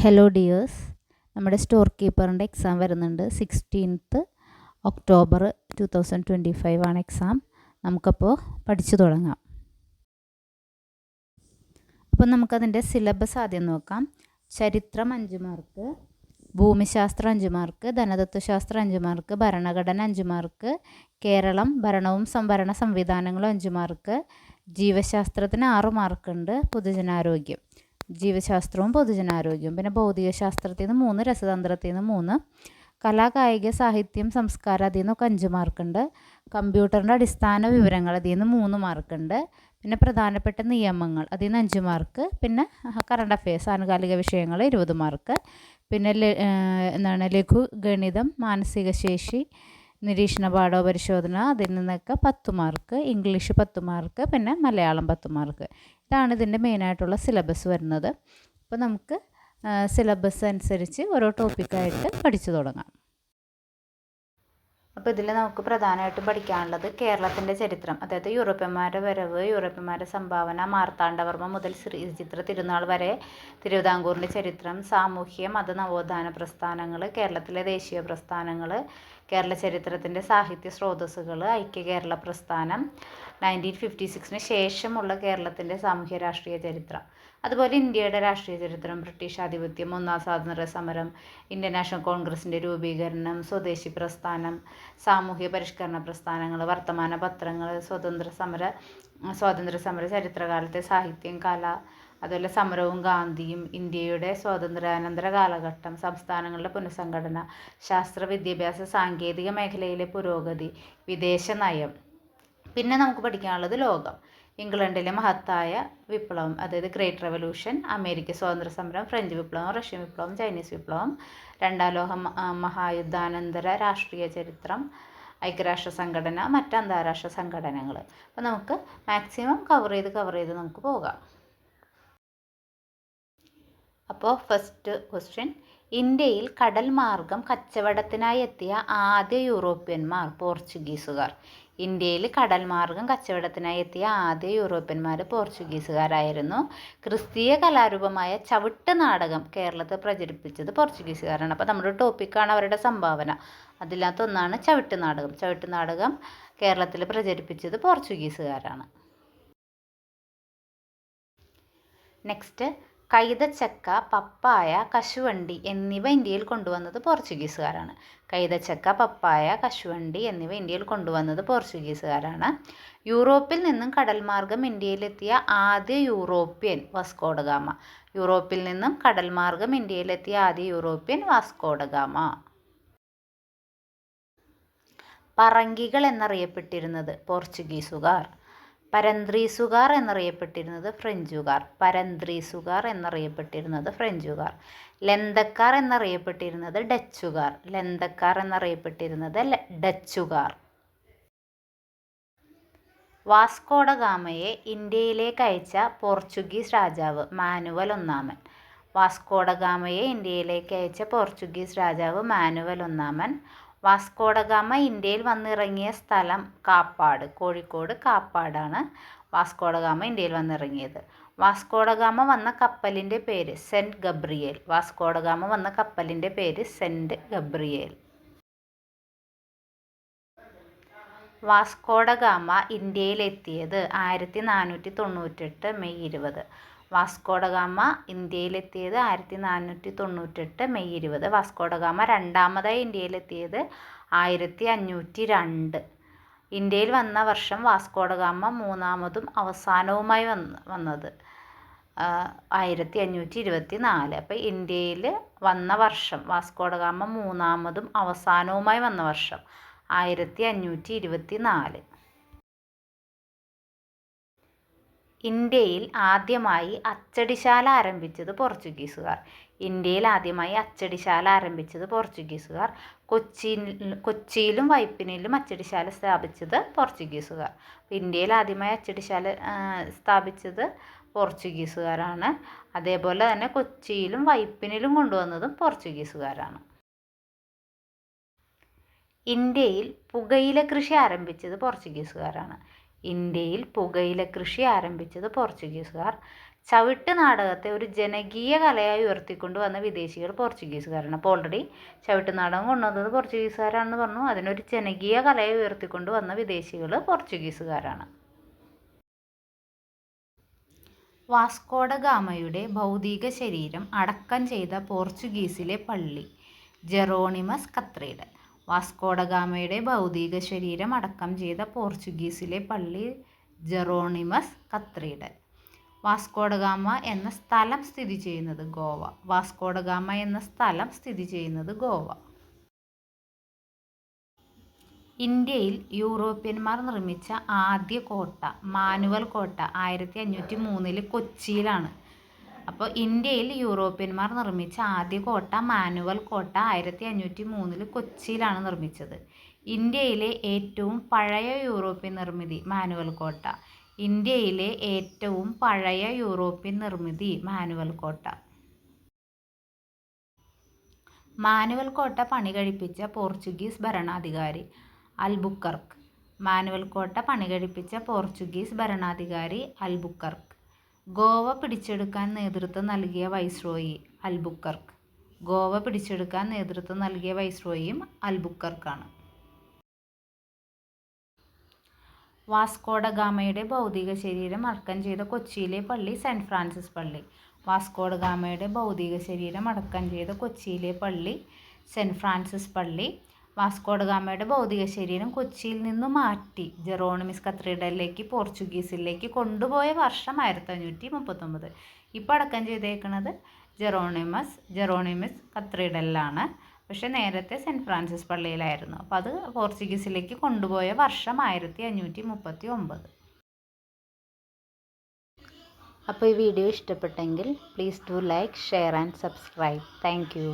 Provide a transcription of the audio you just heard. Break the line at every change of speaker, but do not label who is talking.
Hello dears, നമ്മുടെ store കീപ്പറിൻ്റെ exam വരുന്നുണ്ട്. 16th October 2025 ആണ് എക്സാം. നമുക്കപ്പോൾ പഠിച്ചു തുടങ്ങാം. അപ്പം നമുക്കതിൻ്റെ സിലബസ് ആദ്യം നോക്കാം. ചരിത്രം 5 മാർക്ക്, ഭൂമിശാസ്ത്രം 5 മാർക്ക്, ധനതത്വശാസ്ത്രം 5 മാർക്ക്, ഭരണഘടന 5 മാർക്ക്, കേരളം ഭരണവും ഭരണ സംവിധാനങ്ങളും 5 മാർക്ക്, ജീവശാസ്ത്രത്തിന് 6 മാർക്കുണ്ട്, പൊതുജനാരോഗ്യം ജീവശാസ്ത്രവും പൊതുജനാരോഗ്യവും, പിന്നെ ഭൗതികശാസ്ത്രത്തിൽ നിന്ന് 3, രസതന്ത്രത്തിൽ നിന്ന് 3, കലാ കായിക സാഹിത്യം സംസ്കാരം അതിൽ നിന്നൊക്കെ 5 മാർക്കുണ്ട്, കമ്പ്യൂട്ടറിൻ്റെ അടിസ്ഥാന വിവരങ്ങൾ അതിൽ നിന്ന് 3 മാർക്കുണ്ട്, പിന്നെ പ്രധാനപ്പെട്ട നിയമങ്ങൾ അതിൽ നിന്ന് 5 മാർക്ക്, പിന്നെ കറണ്ട് അഫെയർസ് ആനുകാലിക വിഷയങ്ങൾ 20 മാർക്ക്, പിന്നെ ലഘു ഗണിതം, മാനസിക ശേഷി, നിരീക്ഷണ പാഠോപരിശോധന അതിൽ നിന്നൊക്കെ 10 മാർക്ക്, ഇംഗ്ലീഷ് 10 മാർക്ക്, പിന്നെ മലയാളം 10 മാർക്ക്. ഇതാണ് ഇതിൻ്റെ മെയിനായിട്ടുള്ള സിലബസ് വരുന്നത്. അപ്പോൾ നമുക്ക് സിലബസ് അനുസരിച്ച് ഓരോ ടോപ്പിക്കായിട്ട് പഠിച്ചു തുടങ്ങാം. അപ്പോൾ ഇതിൽ നമുക്ക് പ്രധാനമായിട്ടും പഠിക്കാനുള്ളത് കേരളത്തിൻ്റെ ചരിത്രം, അതായത് യൂറോപ്യന്മാരുടെ വരവ്, യൂറോപ്യന്മാരുടെ സംഭാവന, മാർത്താണ്ഡവർമ്മ മുതൽ ശ്രീചിത്ര തിരുനാൾ വരെ തിരുവിതാംകൂറിൻ്റെ ചരിത്രം, സാമൂഹ്യ മത നവോത്ഥാന പ്രസ്ഥാനങ്ങൾ, കേരളത്തിലെ ദേശീയ പ്രസ്ഥാനങ്ങൾ, കേരള ചരിത്രത്തിൻ്റെ സാഹിത്യ സ്രോതസ്സുകൾ, ഐക്യ കേരള പ്രസ്ഥാനം, 1956 ശേഷമുള്ള കേരളത്തിൻ്റെ സാമൂഹ്യ രാഷ്ട്രീയ ചരിത്രം, അതുപോലെ ഇന്ത്യയുടെ രാഷ്ട്രീയ ചരിത്രം, ബ്രിട്ടീഷ് ആധിപത്യം, ഒന്നാം സ്വാതന്ത്ര്യ സമരം, ഇന്ത്യൻ നാഷണൽ കോൺഗ്രസിൻ്റെ രൂപീകരണം, സ്വദേശി പ്രസ്ഥാനം, സാമൂഹ്യ പരിഷ്കരണ പ്രസ്ഥാനങ്ങൾ, വർത്തമാന പത്രങ്ങൾ, സ്വാതന്ത്ര്യ സമര ചരിത്രകാലത്തെ സാഹിത്യം, കല, അതുപോലെ സമരവും ഗാന്ധിയും, ഇന്ത്യയുടെ സ്വാതന്ത്ര്യാനന്തര കാലഘട്ടം, സംസ്ഥാനങ്ങളുടെ പുനഃസംഘടന, ശാസ്ത്ര വിദ്യാഭ്യാസ സാങ്കേതിക മേഖലയിലെ പുരോഗതി, വിദേശ നയം. പിന്നെ നമുക്ക് പഠിക്കാനുള്ളത് ലോകം, ഇംഗ്ലണ്ടിലെ മഹത്തായ വിപ്ലവം, അതായത് ഗ്രേറ്റ് റെവല്യൂഷൻ, അമേരിക്ക സ്വാതന്ത്ര്യ സമരം, ഫ്രഞ്ച് വിപ്ലവം, റഷ്യൻ വിപ്ലവം, ചൈനീസ് വിപ്ലവം, രണ്ടാം ലോക മഹായുദ്ധാനന്തര രാഷ്ട്രീയ ചരിത്രം, ഐക്യരാഷ്ട്ര സംഘടന, മറ്റ് അന്താരാഷ്ട്ര സംഘടനകൾ. അപ്പോൾ നമുക്ക് മാക്സിമം കവർ ചെയ്ത് നമുക്ക് പോകാം. അപ്പോൾ ഫസ്റ്റ് ക്വസ്റ്റ്യൻ, ഇന്ത്യയിൽ കടൽ മാർഗം കച്ചവടത്തിനായി എത്തിയ ആദ്യ യൂറോപ്യന്മാർ പോർച്ചുഗീസുകാർ. ഇന്ത്യയിൽ കടൽ മാർഗം കച്ചവടത്തിനായി എത്തിയ ആദ്യ യൂറോപ്യന്മാർ പോർച്ചുഗീസുകാരായിരുന്നു. ക്രിസ്തീയ കലാരൂപമായ ചവിട്ട് നാടകം കേരളത്തിൽ പ്രചരിപ്പിച്ചത് പോർച്ചുഗീസുകാരാണ്. അപ്പോൾ നമ്മുടെ ടോപ്പിക്കാണ് അവരുടെ സംഭാവന. അതിനകത്തൊന്നാണ് ചവിട്ട് നാടകം. ചവിട്ട് നാടകം കേരളത്തിൽ പ്രചരിപ്പിച്ചത് പോർച്ചുഗീസുകാരാണ്. നെക്സ്റ്റ്, കൈതച്ചക്ക, പപ്പായ, കശുവണ്ടി എന്നിവ ഇന്ത്യയിൽ കൊണ്ടുവന്നത് പോർച്ചുഗീസുകാരാണ്. കൈതച്ചക്ക, പപ്പായ, കശുവണ്ടി എന്നിവ ഇന്ത്യയിൽ കൊണ്ടുവന്നത് പോർച്ചുഗീസുകാരാണ്. യൂറോപ്പിൽ നിന്നും കടൽ മാർഗം ഇന്ത്യയിലെത്തിയ ആദ്യ യൂറോപ്യൻ വാസ്കോ ഡ ഗാമ. യൂറോപ്പിൽ നിന്നും കടൽ മാർഗം ഇന്ത്യയിലെത്തിയ ആദ്യ യൂറോപ്യൻ വാസ്കോ ഡ ഗാമ. പറങ്കികൾ എന്നറിയപ്പെട്ടിരുന്നത് പോർച്ചുഗീസുകാർ. പരന്ത്രീസുകാർ എന്നറിയപ്പെട്ടിരുന്നത് ഫ്രഞ്ചുകാർ. പരന്ത്രീസുകാർ എന്നറിയപ്പെട്ടിരുന്നത് ഫ്രഞ്ചുകാർ. ലന്തക്കാർ എന്നറിയപ്പെട്ടിരുന്നത് ഡച്ചുകാർ. ലന്തക്കാർ എന്നറിയപ്പെട്ടിരുന്നത് ഡച്ചുകാർ. വാസ്കോ ഡ ഗാമയെ ഇന്ത്യയിലേക്ക് അയച്ച പോർച്ചുഗീസ് രാജാവ് മാനുവൽ ഒന്നാമൻ. വാസ്കോ ഡ ഗാമയെ ഇന്ത്യയിലേക്ക് അയച്ച പോർച്ചുഗീസ് രാജാവ് മാനുവൽ ഒന്നാമൻ. വാസ്കോ ഡ ഗാമ ഇന്ത്യയിൽ വന്നിറങ്ങിയ സ്ഥലം കാപ്പാട്, കോഴിക്കോട് കാപ്പാടാണ് വാസ്കോ ഡ ഗാമ ഇന്ത്യയിൽ വന്നിറങ്ങിയത്. വാസ്കോ ഡ ഗാമ വന്ന കപ്പലിൻ്റെ പേര് saint Gabriel. Vasco da Gama വന്ന കപ്പലിൻ്റെ പേര് saint Gabriel. Vasco da Gama ഇന്ത്യയിലെത്തിയത് 1498 മെയ് 20. വാസ്കോ ഡ ഗാമ ഇന്ത്യയിലെത്തിയത് 1498 മെയ് 20. വാസ്കോ ഡ ഗാമ രണ്ടാമതായി ഇന്ത്യയിലെത്തിയത് 1502. ഇന്ത്യയിൽ വന്ന വർഷം വാസ്കോ ഡ ഗാമ മൂന്നാമതും അവസാനവുമായി വന്നത് 1524. അപ്പോൾ ഇന്ത്യയിൽ വന്ന വർഷം വാസ്കോ ഡ ഗാമ മൂന്നാമതും അവസാനവുമായി വന്ന വർഷം 1524. ഇന്ത്യയിൽ ആദ്യമായി അച്ചടിശാല ആരംഭിച്ചത് പോർച്ചുഗീസുകാർ. ഇന്ത്യയിൽ ആദ്യമായി അച്ചടിശാല ആരംഭിച്ചത് പോർച്ചുഗീസുകാർ. കൊച്ചിയിലും വൈപ്പിനിലും അച്ചടിശാല സ്ഥാപിച്ചത് പോർച്ചുഗീസുകാർ. ഇന്ത്യയിൽ ആദ്യമായി അച്ചടിശാല സ്ഥാപിച്ചത് പോർച്ചുഗീസുകാരാണ്. അതേപോലെ തന്നെ കൊച്ചിയിലും വൈപ്പിനിലും കൊണ്ടുവന്നതും പോർച്ചുഗീസുകാരാണ്. ഇന്ത്യയിൽ പുകയില കൃഷി ആരംഭിച്ചത് പോർച്ചുഗീസുകാരാണ്. ഇന്ത്യയിൽ പുകയില കൃഷി ആരംഭിച്ചത് പോർച്ചുഗീസുകാർ. ചവിട്ട് നാടകത്തെ ഒരു ജനകീയ കലയായി ഉയർത്തിക്കൊണ്ട് വന്ന വിദേശികൾ പോർച്ചുഗീസുകാരാണ്. അപ്പോൾ ഓൾറെഡി ചവിട്ട് നാടകം കൊണ്ടുവന്നത് പോർച്ചുഗീസുകാരാണെന്ന് പറഞ്ഞു. അതിനൊരു ജനകീയ കലയെ ഉയർത്തിക്കൊണ്ട് വന്ന വിദേശികൾ പോർച്ചുഗീസുകാരാണ്. വാസ്കോഡ ഗാമയുടെ ഭൗതിക ശരീരം അടക്കം ചെയ്ത പോർച്ചുഗീസിലെ പള്ളി ജെറോണിമസ് കത്തീഡ്രൽ. വാസ്കോഡ ഗാമയുടെ ഭൗതിക ശരീരം അടക്കം ചെയ്ത പോർച്ചുഗീസിലെ പള്ളി ജെറോണിമസ് കത്തീഡ്രൽ. വാസ്കോഡ ഗാമ എന്ന സ്ഥലം സ്ഥിതി ചെയ്യുന്നത് ഗോവ. വാസ്കോഡ ഗാമ എന്ന സ്ഥലം സ്ഥിതി ചെയ്യുന്നത് ഗോവ. ഇന്ത്യയിൽ യൂറോപ്യന്മാർ നിർമ്മിച്ച ആദ്യ കോട്ട മാനുവൽ കോട്ട 1503 കൊച്ചിയിലാണ്. അപ്പോൾ ഇന്ത്യയിൽ യൂറോപ്യന്മാർ നിർമ്മിച്ച ആദ്യ കോട്ട മാനുവൽ കോട്ട 1503 കൊച്ചിയിലാണ് നിർമ്മിച്ചത്. ഇന്ത്യയിലെ ഏറ്റവും പഴയ യൂറോപ്യൻ നിർമ്മിതി മാനുവൽ കോട്ട. ഇന്ത്യയിലെ ഏറ്റവും പഴയ യൂറോപ്യൻ നിർമ്മിതി മാനുവൽ കോട്ട. മാനുവൽ കോട്ട പണി കഴിപ്പിച്ച പോർച്ചുഗീസ് ഭരണാധികാരി അൽബുക്കർക്ക്. മാനുവൽ കോട്ട പണി കഴിപ്പിച്ച പോർച്ചുഗീസ് ഭരണാധികാരി അൽബുക്കർക്ക്. ഗോവ പിടിച്ചെടുക്കാൻ നേതൃത്വം നൽകിയ വൈസ്രോയി അൽബുക്കർക്ക്. ഗോവ പിടിച്ചെടുക്കാൻ നേതൃത്വം നൽകിയ വൈസ്രോയിയും അൽബുക്കർക്കാണ്. വാസ്കോഡ ഗാമയുടെ ഭൗതിക ശരീരം അടക്കം ചെയ്ത കൊച്ചിയിലെ പള്ളി സെൻറ്റ് ഫ്രാൻസിസ് പള്ളി. വാസ്കോഡ ഗാമയുടെ ഭൗതിക ശരീരം അടക്കം ചെയ്ത കൊച്ചിയിലെ പള്ളി സെൻറ്റ് ഫ്രാൻസിസ് പള്ളി. വാസ്കോഡ ഗാമയുടെ ഭൗതിക ശരീരം കൊച്ചിയിൽ നിന്ന് മാറ്റി ജെറോണിമസ് കത്തീഡ്രലിലേക്ക് പോർച്ചുഗീസിലേക്ക് കൊണ്ടുപോയ വർഷം 1539. ഇപ്പോൾ അടക്കം ചെയ്തേക്കുന്നത് ജെറോണിമസ് കത്തീഡ്രലിലാണ്. പക്ഷെ നേരത്തെ സെൻറ്റ് ഫ്രാൻസിസ് പള്ളിയിലായിരുന്നു. അപ്പോൾ അത് പോർച്ചുഗീസിലേക്ക് കൊണ്ടുപോയ വർഷം 1539. അപ്പോൾ ഈ വീഡിയോ ഇഷ്ടപ്പെട്ടെങ്കിൽ please do like, share and subscribe. Thank you.